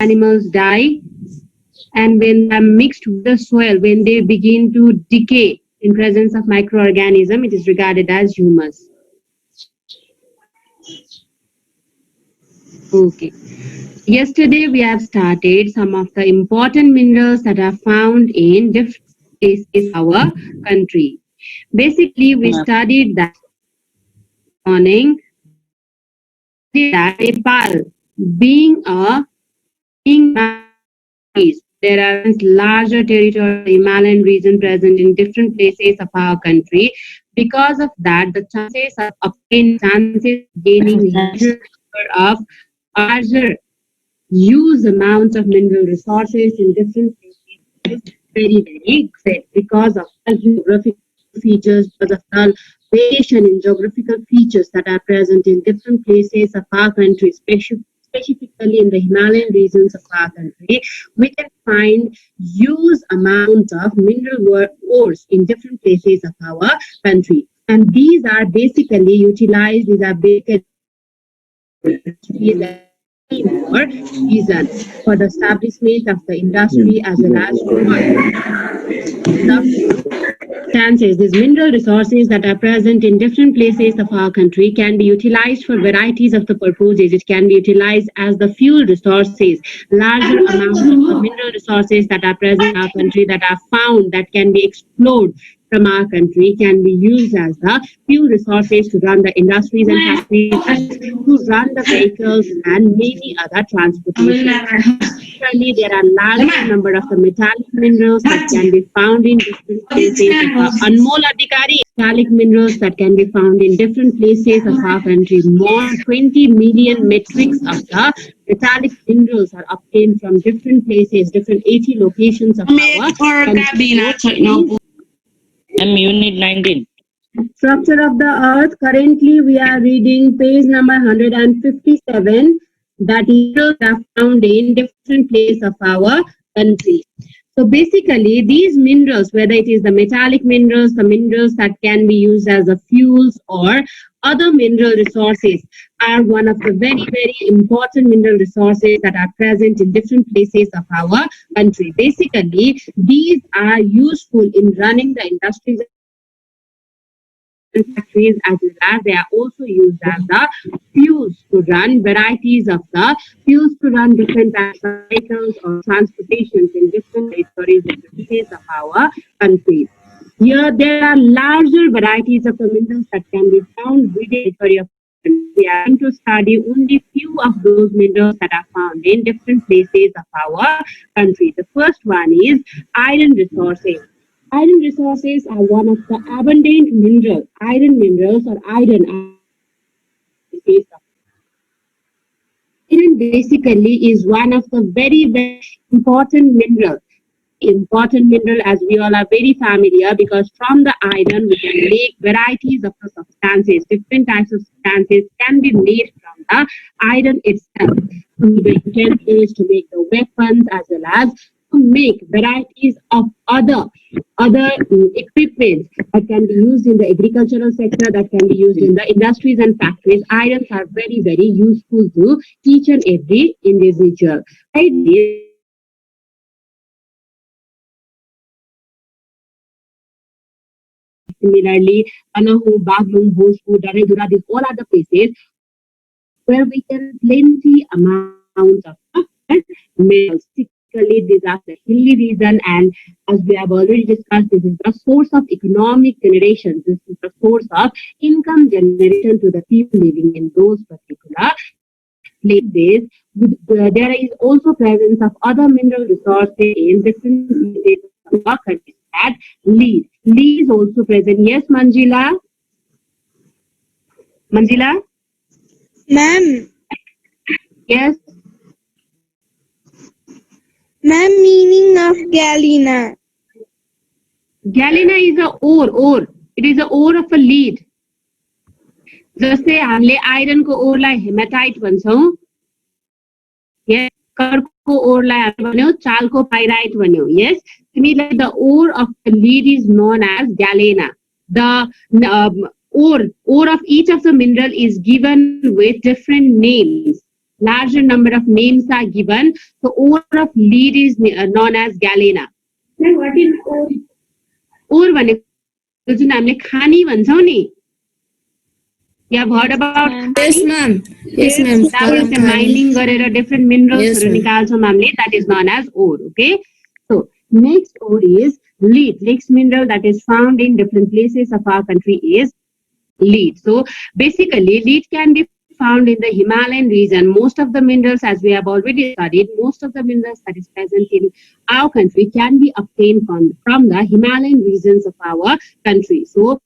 animals die, and when they are mixed with the soil, when they begin to decay in presence of microorganism, it is regarded as humus. Okay. Yesterday we have started some of the important minerals that are found in different places in our country. Basically, we studied that morning that Nepal being there are larger territory Himalayan region present in different places of our country. Because of that, the chances of chances of gaining larger huge amounts of mineral resources in different places is very great because of the geographical features, because of the variation in geographical features that are present in different places of our country, specifically in the Himalayan regions of our country. We can find huge amounts of mineral ores in different places of our country. And these are basically utilized, these are basically for reason for the establishment of the industry as well as substances. These mineral resources that are present in different places of our country can be utilized for varieties of the purposes. It can be utilized as the fuel resources. Larger amounts of the mineral resources that are present in our country that are found that can be explored from our country can be used as the fuel resources to run the industries and factories, to run the vehicles and many other transportation. Similarly, there are large number of the metallic minerals that can be found in different places of our Anmol Adhikari. Metallic minerals that can be found in different places of our country. More than 20 million metrics of the metallic minerals are obtained from different places, different 80 locations of our country. Unit 19. Structure of the earth. Currently, we are reading page number 157. That minerals are found in different places of our country. So basically, these minerals, whether it is the metallic minerals, the minerals that can be used as a fuels or other mineral resources, are one of the very important mineral resources that are present in different places of our country. Basically, these are useful in running the industries factories, as well as they are also used as the fuels to run varieties of the fuels to run different types of vehicles or transportations in different territories and cities of our country. Here there are larger varieties of the minerals that can be found within the territory of the country. We are going to study only few of those minerals that are found in different places of our country. The first one is iron resources. Iron resources are one of the abundant minerals. Iron minerals or iron basically is one of the very important minerals. Important mineral, as we all are very familiar, because from the iron we can make varieties of the substances. Different types of substances can be made from the iron itself. To make utensils, to make the weapons, as well as to make varieties of other equipment that can be used in the agricultural sector, that can be used in the industries and factories. Irons are very useful to each and every individual. Similarly, Anahu, Baglum, Bhojpur, Daredura, these all are the places where we can plenty amounts of minerals. Typically, these are the hilly region, and as we have already discussed, this is the source of economic generation. This is the source of income generation to the people living in those particular places. There is also presence of other mineral resources in different places of our country. That lead is also present. Yes, Manjila. Ma'am. Yes. Ma'am, meaning of galena. Galena is a ore. It is a ore of a lead. जैसे हामीले iron को ओरलाई haematite भन्छौं, yes, कर्को ओरलाई हामीले भन्यौ चालको pyrite भन्यौ. Yes, similarly the ore of the lead is known as galena. The ore of each of the mineral is given with different names. larger number of names are given. So ore of lead is known as galena. What is ore? Ore भनेको जुन हामीले खानी भन्छौँ नि, you have heard about Yes, ma'am. Yes, ma'am. that is the mining गरेर different minerals निकाल्छौँ हामीले, that is known as ore. Okay, so next ore is lead. Next mineral that is found in different places of our country is lead. So basically lead can be found in the Himalayan region. Most of the minerals, as we have already studied, most of the minerals that is present in our country can be obtained from the Himalayan regions of our country. So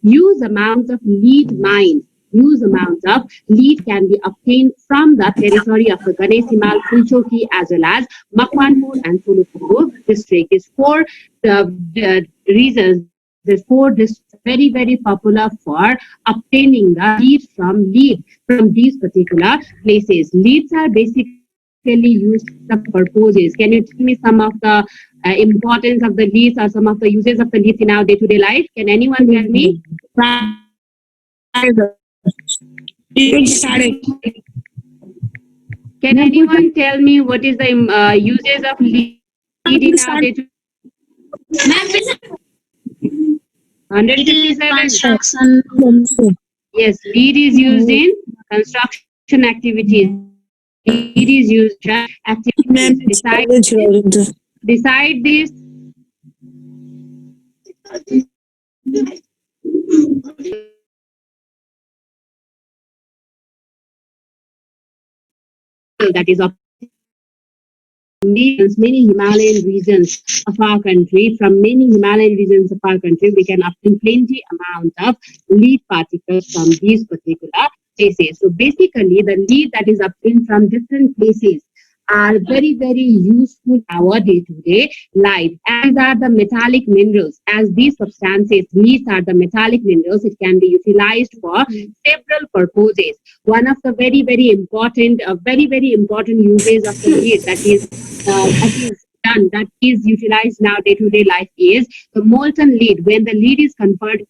huge amounts of lead mines, huge amounts of lead can be obtained from the territory of the Ganesh Himal, Fulchoki, as well as Makwanpur and Solupur district. Is for the reasons. Therefore, this is very, very popular for obtaining the lead from these particular places. Leads are basically used for purposes. Can you tell me some of the importance of the leads or some of the uses of the leads in our day-to-day life? Can anyone tell me? Can anyone tell me what is the uses of lead in our day-to-day? 157. Construction. Yes, lead is used in construction activities. Lead is used in activities. Beside this, that is of many Himalayan regions of our country. From many Himalayan regions of our country, we can obtain plenty amount of lead particles from these particular places. So basically, the lead that is obtained from different places are very, very useful in our day-to-day life, as are the metallic minerals. As these substances, leads are the metallic minerals, it can be utilized for several purposes. One of the very, very important uses of the lead that is utilized now day-to-day life is the molten lead. When the lead is converted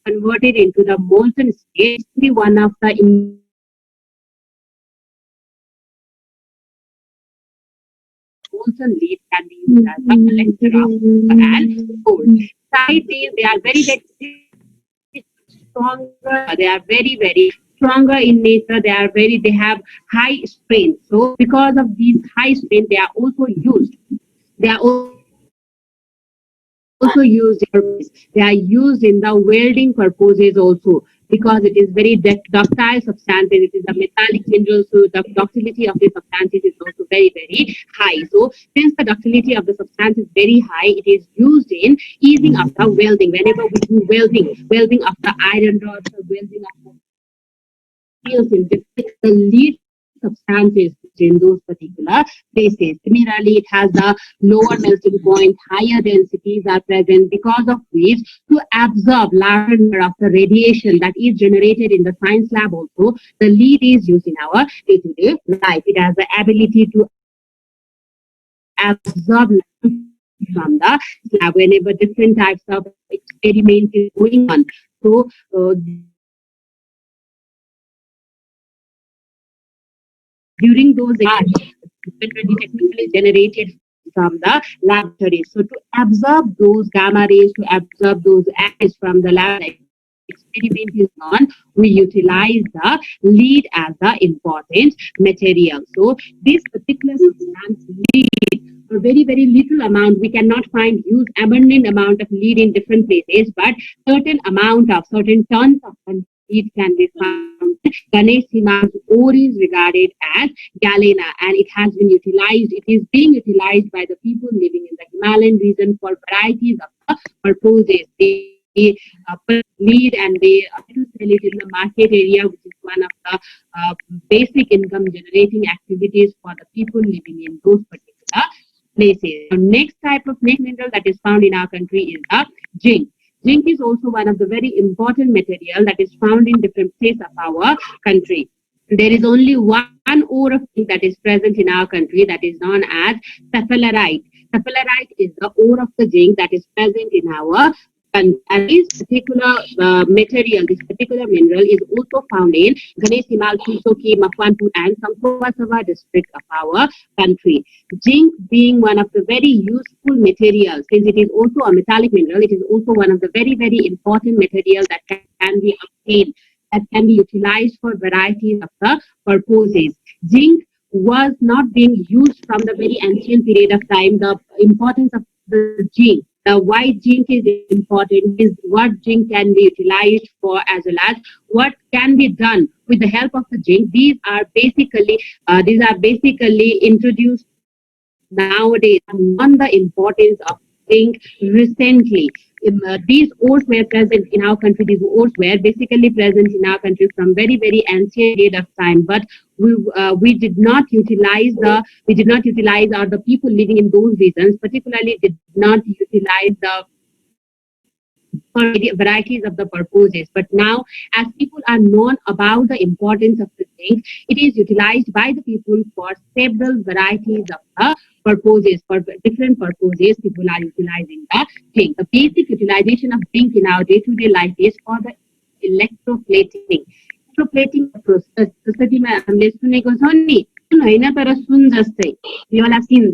into the molten state, one of the molten lead can be used as a collector of silver and gold. Besides these, they are very, very stronger. They are very, very stronger in nature. They have high strength. So because of these high strength, they are also used. They are also used in the welding purposes also, because it is very ductile substance. It is a metallic mineral, so the ductility of the substances is also very, very high. So since the ductility of the substance is very high, it is used in easing up the welding. Whenever we do welding of the iron rods, or welding of the steels, in the lead substances in those particular places. Similarly, it has the lower melting point, higher densities are present, because of which to absorb larger number of the radiation that is generated in the science lab also, the lead is used in our day-to-day life. It has the ability to absorb from the lab whenever different types of experiment is going on. So during those technically generated from the laboratory. So to absorb those gamma rays, to absorb those rays from the lab experiment is on, we utilize the lead as the important material. So this particular substance lead, for very, very little amount, we cannot find huge abundant amount of lead in different places, but certain tons of lead can be found. Ganesh Himal's ore is regarded as galena, and it has been utilized. It is being utilized by the people living in the Himalayan region for varieties of purposes. They put lead and they sell it in the market area, which is one of the basic income generating activities for the people living in those particular places. The next type of mineral that is found in our country is the zinc. Zinc is also one of the very important material that is found in different places of our country. There is only one ore of zinc that is present in our country, that is known as sphalerite. Sphalerite is the ore of the zinc that is present in our And this particular material, this particular mineral is also found in Ganesh Himal, Tusoki, Makwanpur and Sankhuwasava district of our country. Zinc being one of the very useful materials, since it is also a metallic mineral, it is also one of the very, very important materials that can be obtained, that can be utilized for varieties of the purposes. Zinc was not being used from the very ancient period of time. The importance of the zinc, the why zinc is important, is what zinc can be utilized for, as well as what can be done with the help of the zinc. These are basically introduced nowadays on the importance of zinc recently. These ores were present in our country. These ores were basically present in our country from very, very ancient period of time. But we did not utilize or the people living in those regions particularly did not utilize the varieties of the purposes. But now, as people are known about the importance of the zinc, it is utilized by the people for several varieties of the purposes. For different purposes, people are utilizing the zinc. The basic utilization of zinc in our day-to-day life is for the electroplating. Electroplating process societyमा हामीले सुनेको छौँ नि, होइन तर सुन जस्तै. You all have seen,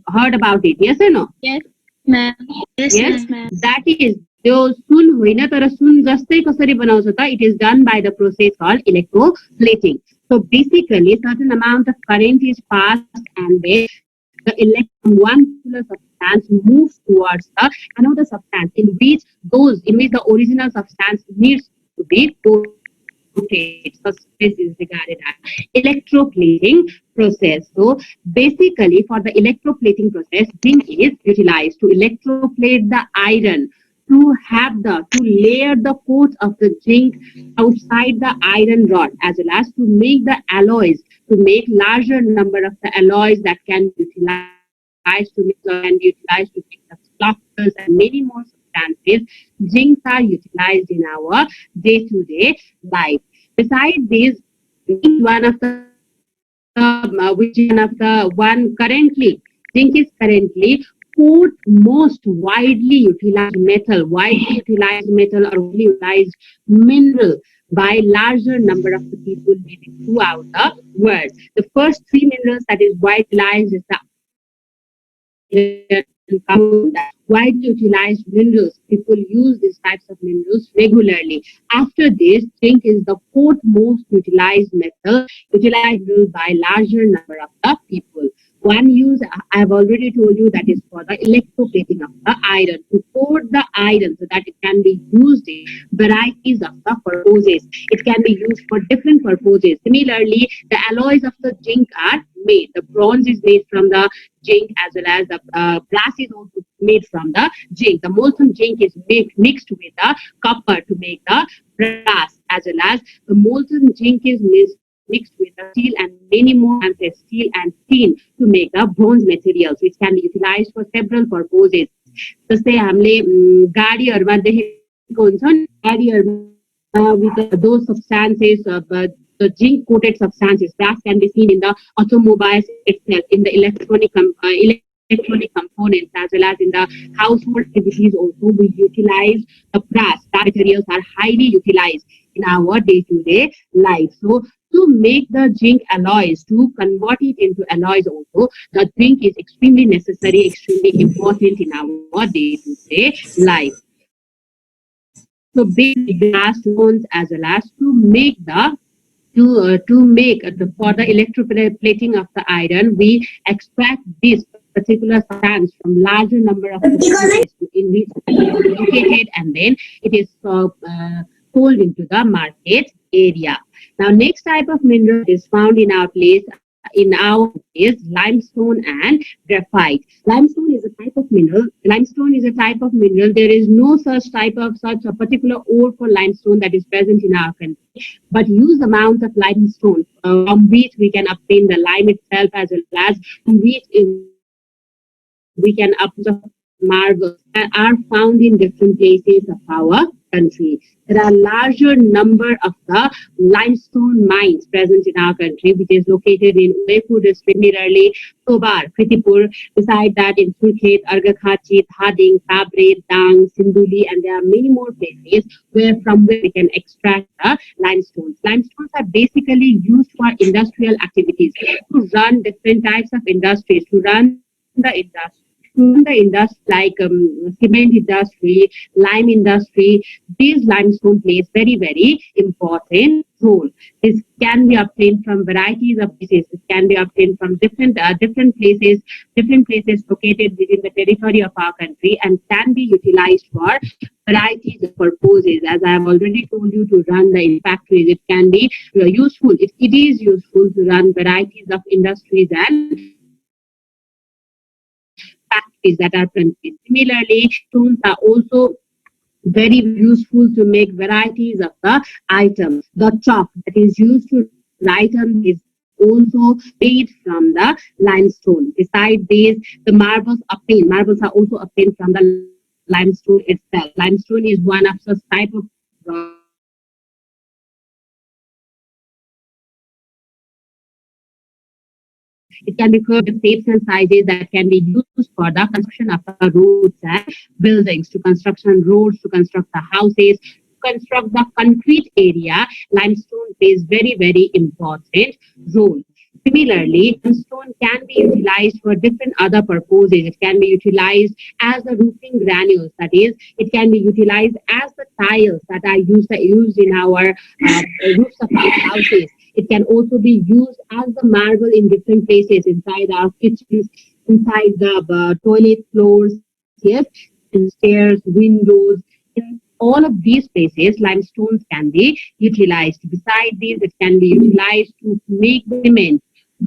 heard about it, yes or no? Yes, ma'am. Yes, that is, त्यो सुन होइन तर सुन जस्तै कसरी बनाउँछ त? It is done by the process called electroplating. So basically, certain amount of current is passed, and then the electron, one particular substance moves towards the another substance in which the original substance needs to be coated. So this is regarded as electroplating process. So basically, for the electroplating process, zinc is utilized to electroplate the iron, to layer the coat of the zinc outside the iron rod, as well as to make the alloys, to make larger number of the alloys that can be utilized to make the sculptures and many more substances. Zincs are utilized in our day-to-day life. Besides this, zinc is currently fourth most widely utilized metal or widely utilized mineral by larger number of the people living throughout the world. The first three minerals that is widely utilized is the widely utilized minerals. People use these types of minerals regularly. After this, zinc is the fourth most utilized metal, utilized by larger number of the people. One use, I have already told you, that is for the electroplating of the iron, to coat the iron so that it can be used in varieties of the purposes. It can be used for different purposes. Similarly, the alloys of the zinc are made. The bronze is made from the zinc, as well as the brass is also made from the zinc. The molten zinc is mixed with the copper to make the brass, as well as the molten zinc is mixed with the steel and many more steel and tin to make the bronze materials, which can be utilized for several purposes. जस्तै हामीले गाडीहरुमा देखेको हुन्छ नि, गाडीहरुमा with those substances, the zinc coated substances that can be seen in the automobiles itself, in the electronic components, as well as in the household activities also. We utilize the brass. That materials are highly utilized in our day-to-day life. So to make the zinc alloys, to convert it into alloys also, the zinc is extremely necessary, extremely important in our day-to-day life. So basic glass stones, as well as to make for the electroplating of the iron, we extract this particular substance from larger number of places in which it is located, and then it is sold into the market area. Now, next type of mineral is found in our place is limestone and graphite. Limestone is a type of mineral. There is no such a particular ore for limestone that is present in our country, but huge amount of limestone from which we can obtain the lime itself, as well as from which we can obtain marbles are found in different places of our country. There are larger number of the limestone mines present in our country, which is located in Udaipur district, similarly Tobar, Kritipur, beside that in Surkhet, Argakhachi, Dhading, Kabre, Dang, Sinduli, and there are many more places from where we can extract the limestones. Limestones are basically used for industrial activities, to run different types of industries, to run the industry like cement industry, lime industry. These limestone plays very important role. This can be obtained from varieties of places. It can be obtained from different places located within the territory of our country, and can be utilized for varieties of purposes. As I have already told you, to run the factories, it can be useful. It is useful to run varieties of industries and factories that are countries. Similarly, stones are also very useful to make varieties of the items. The chalk that is used to write on is also made from the limestone. Besides these, the marbles are also obtained from the limestone itself. Limestone is one of such type of rock it can be curved in shapes and sizes that can be used for the construction of the roads and buildings, to construction roads, to construct the houses, to construct the concrete area. Limestone plays very important role. Similarly, limestone can be utilized for different other purposes. It can be utilized as the roofing granules, that is, it can be utilized as the tiles that are used in our roofs of our houses. It can also be used as the marble in different places, inside our kitchens, inside the toilet floors, yes, in stairs, windows. In all of these places, limestones can be utilized. Besides these, it can be utilized to make cement.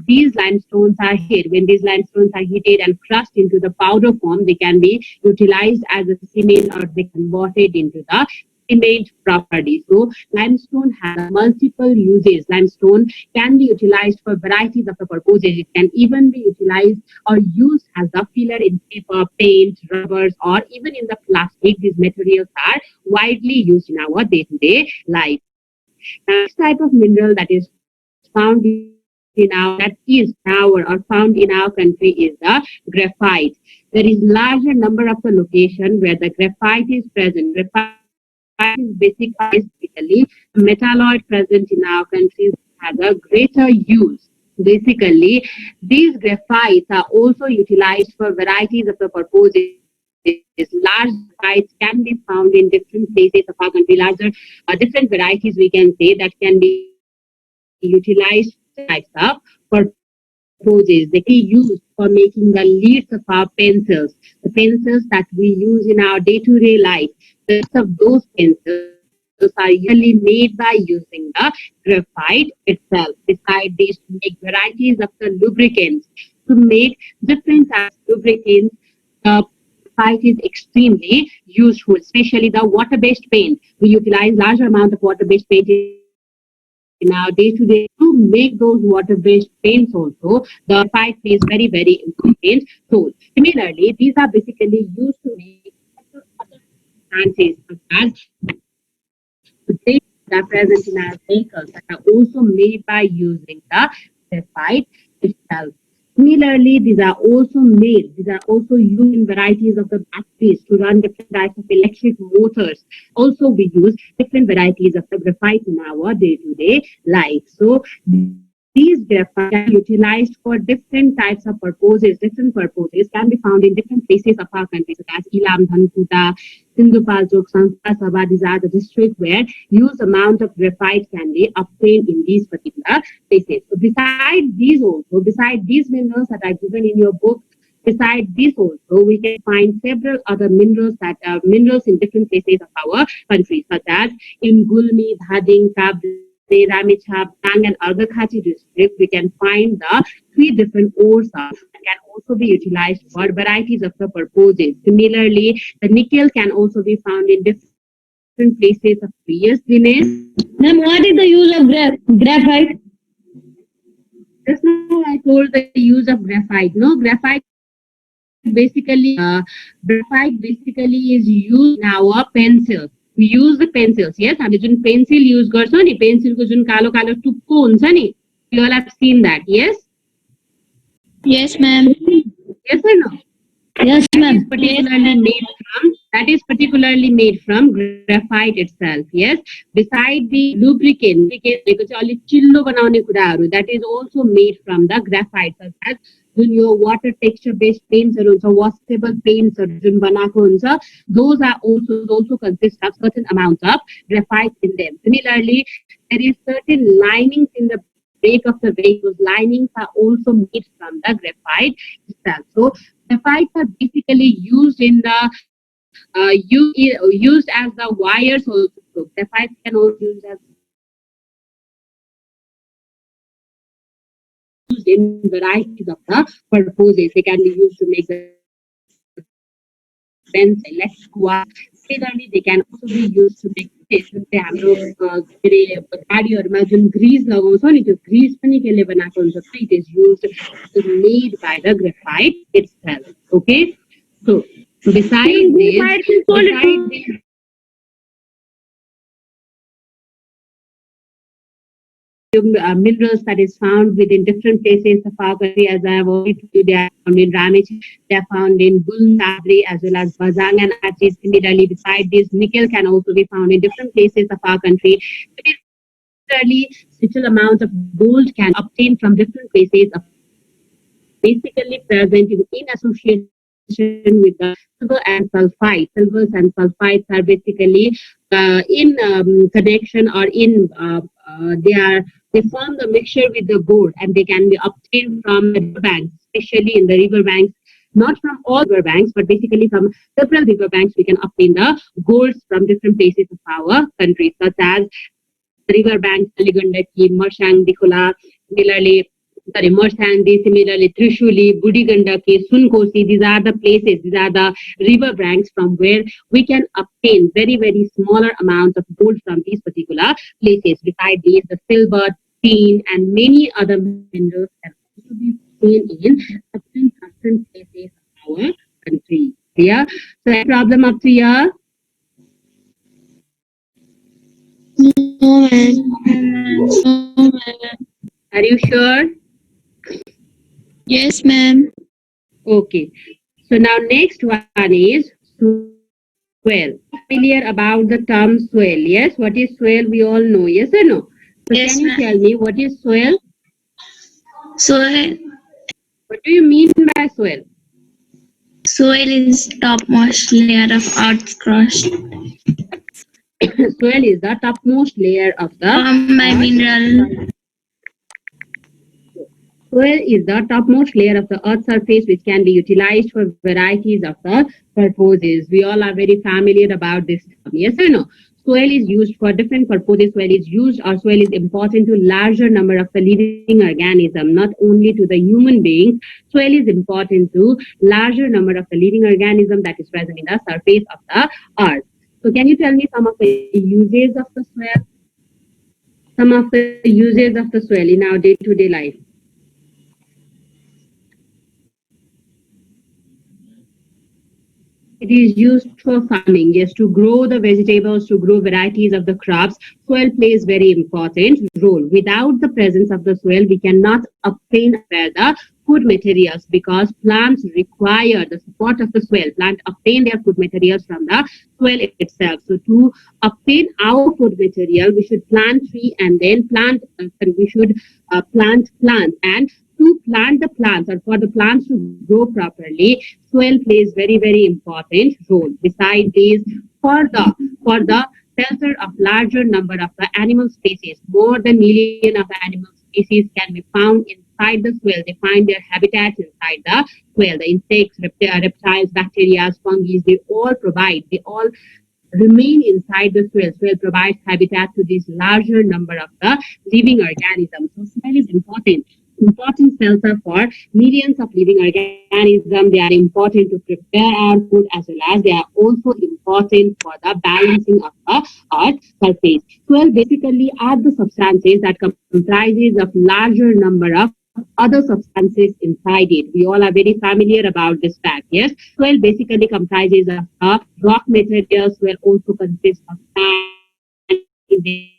These limestones are heated. When these limestones are heated and crushed into the powder form, they can be utilized as a cement, or they converted into the cement property. So limestone has multiple uses. Limestone can be utilized for varieties of the purposes. It can even be utilized or used as a filler in paper, paint, rubbers, or even in the plastic. These materials are widely used in our day-to-day life. Now, this type of mineral that is found found in our country is the graphite. There is larger number of the location where the graphite is present. Graphite is basically a metalloid present in our country, has a greater use. Basically, these graphites are also utilized for varieties of the purposes. Large graphites can be found in different places of our country. Larger, different varieties we can say, that can be utilized types of purposes. They can be used for making the leads of our pencils, the pencils that we use in our day-to-day life. The rest of those pencils are usually made by using the graphite itself. Besides these, to make varieties of the lubricants, to make different types of lubricants, graphite is extremely useful, especially the water-based paint. We utilize large amount of water-based paint in our day-to-day. To make those water-based paints also, the graphite plays very important role. Similarly, these are basically used to make other substances, such as the things that are present in our vehicles, that are also made by using the graphite itself. Similarly, these are also used in varieties of the batteries to run different types of electric motors. Also, we use different varieties of the graphite in our day-to-day life. So, these graphite are utilized for different types of purposes. Different purposes can be found in different places of our country, such as Ilam, Dhankuta, Sindhupalchok, Sansara Sabha. These are the districts where huge amount of graphite can be obtained in these particular places. So beside these minerals that are given in your book, beside this also, we can find several other minerals that are minerals in different places of our country, such as in Gulmi, Dhading, Kabre, Ramechhap, Tang, and Argakhachi district. We can find the three different ores that can also be utilized for varieties of the purposes. Similarly, the nickel can also be found in different places of yes, Dinesh. Ma'am, what is the use of graphite? Just now I told the use of graphite. No, graphite basically graphite basically is used in our pencils. We use the pencils. Yes, हामीले जुन pencil use गर्छौं नि, pencil को जुन कालो कालो टुप्पो हुन्छ नि, you all have seen that. Yes. Yes, ma'am. Yes or no? Yes, ma'am. That is particularly made from graphite itself. Yes. Beside the lubricant, that is also made from the graphite, such as your water texture based paints or washable paints or those are also consist of certain amount of graphite in them. Similarly, there is certain linings in the brake of the brake. Those linings are also made from the graphite itself. So graphites are basically used in the used as the wires also. So graphite can also used as used in varieties of the purposes. They can be used to make the fence, electric wire. Similarly, they can also be used to make जुन चाहिँ हाम्रो गाडीहरूमा जुन ग्रिज लगाउँछ नि त्यो ग्रिज पनि केले बनाएको हुन्छ it is used made by the graphite itself okay so besides this minerals that is found within different places of our country, as I have already told you, they are found in Ramech, they are found in Gulnabri as well as Bazang and Aceh. Similarly, beside this, nickel can also be found in different places of our country. Similarly, little amount of gold can obtain from different places, basically present in association with the silver and sulfide. Silvers and sulfides are basically in connection or in they form the mixture with the gold, and they can be obtained from the river banks, especially in the river banks. Not from all river banks, but basically from several river banks, we can obtain the golds from different places of our country, such as river banks, Aligandaki, Marsang, Dikula, similarly Marsandi, similarly Trishuli, Budigandaki, Sunkosi. These are the places, these are the river banks from where we can obtain very, very smaller amounts of gold from these particular places. Besides these, the silver, tin, and many other minerals can also be seen in different places of our country. Yeah. So, any problem up to here? No, ma'am. Are you sure? Yes, ma'am. Okay. So now next one is swell. Familiar about the term swell? Yes. What is swell? We all know. Yes or no? So Yes, can you ma'am. tell me what is swell? Soil What do you mean by swell? is topmost layer of Earth's crust Swell is the topmost layer of the formed by mineral. Soil is the topmost layer of the earth's surface, which can be utilized for varieties of the purposes. We all are very familiar about this term. Yes or no? Soil is used for different purposes. Soil is used, or soil is important to larger number of the living organism, not only to the human beings. Soil is important to larger number of the living organism that is present in the surface of the earth. So can you tell me some of the uses of the soil? Some of the uses of the soil in our day-to-day life. It is used for farming, yes, to grow the vegetables, to grow varieties of the crops. Soil plays very important role. Without the presence of the soil, we cannot obtain the food materials, because plants require the support of the soil. Plants obtain their food materials from the soil itself. So to obtain our food material, we should plant tree and then we should plant plants. And to plant the plants, or for the plants to grow properly, soil plays very, very important role. Besides this, for the shelter of larger number of the animal species, more than million of animal species can be found inside the soil. They find their habitats inside the soil. The insects, reptiles, bacteria, fungi, they all remain inside the soil. Soil provides habitat to this larger number of the living organisms. So soil is important shelter for millions of living organisms. They are important to prepare our food, as well as they are also important for the balancing of the earth's surface. Soil basically are the substances that comprises of larger number of other substances inside it. We all are very familiar about this fact. Yes, soil basically comprises of rock materials, where also consists of sand, they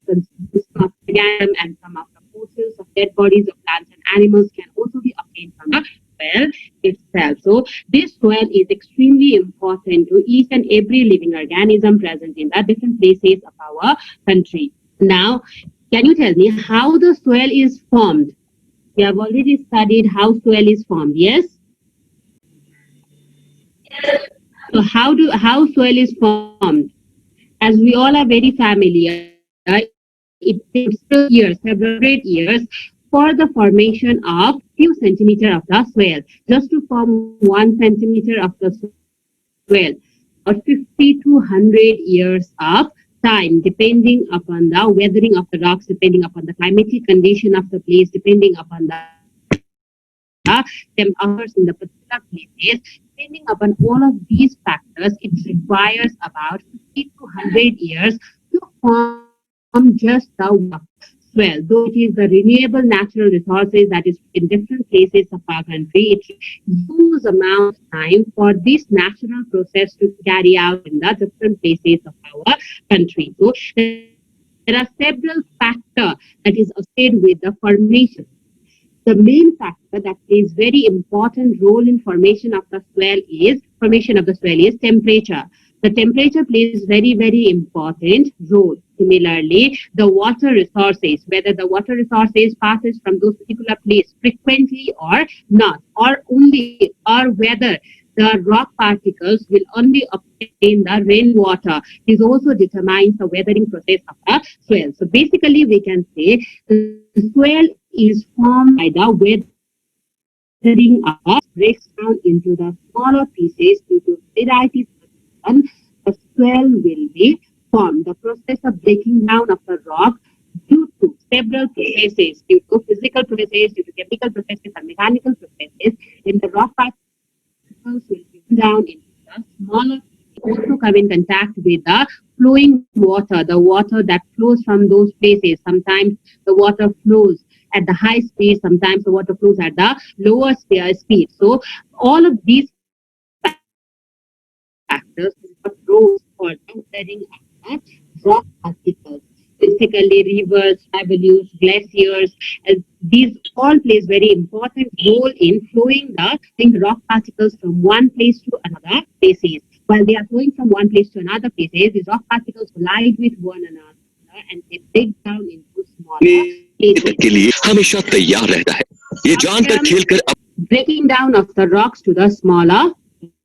consist of organic and some of the fossils of dead bodies of plants and animals can also be obtained from the soil itself. So this soil is extremely important to each and every living organism present in the different places of our country. Now, can you tell me how the soil is formed? We have already studied how soil is formed. Yes. So how soil is formed? As we all are very familiar, it takes several years for the formation of few centimeter of the soil. Just to form 1 centimeter of the soil, or 50 to 100 years of time, depending upon the weathering of the rocks, depending upon the climatic condition of the place, depending upon the temperatures in the particular places, depending upon all of these factors, it requires about 50 to 100 years to form just the soil. Though it is the renewable natural resources that is in different places of our country, it huge amount of time for this natural process to carry out in the different places of our country. So there are several factors that is associated with the formation. The main factor that plays very important role in formation of the soil is temperature. The temperature plays very important role. Similarly, the water resources, whether the water resources passes from those particular place frequently or not, or whether the rock particles will only obtain the rainwater, this also determines the weathering process of the soil. So basically, we can say the soil is formed by the weathering of breaks down into the smaller pieces due to varieties of the soil will be formed. The process of breaking down of the rock due to several processes, due to physical processes, due to chemical processes and mechanical processes, in the rock particles will be down into the smaller, also come in contact with the flowing water, the water that flows from those places. Sometimes the water flows at the high speed, sometimes the water flows at the lower speed. So all of these factors are roles for the weathering of the rock particles. Basically, rivers, avenues, glaciers, these all plays very important role in flowing the rock particles from one place to another places. While they are flowing from one place to another places, these rock particles collide with one another and they break down into smaller places. के लिए हमेशा तैयार रहता है ये जानकर खेलकर Breaking down of the rocks to the smaller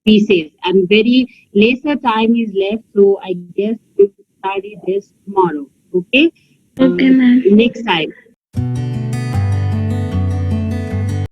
pieces, and very lesser time is left, so I guess we will study this tomorrow. Okay. Okay, ma'am. Next time.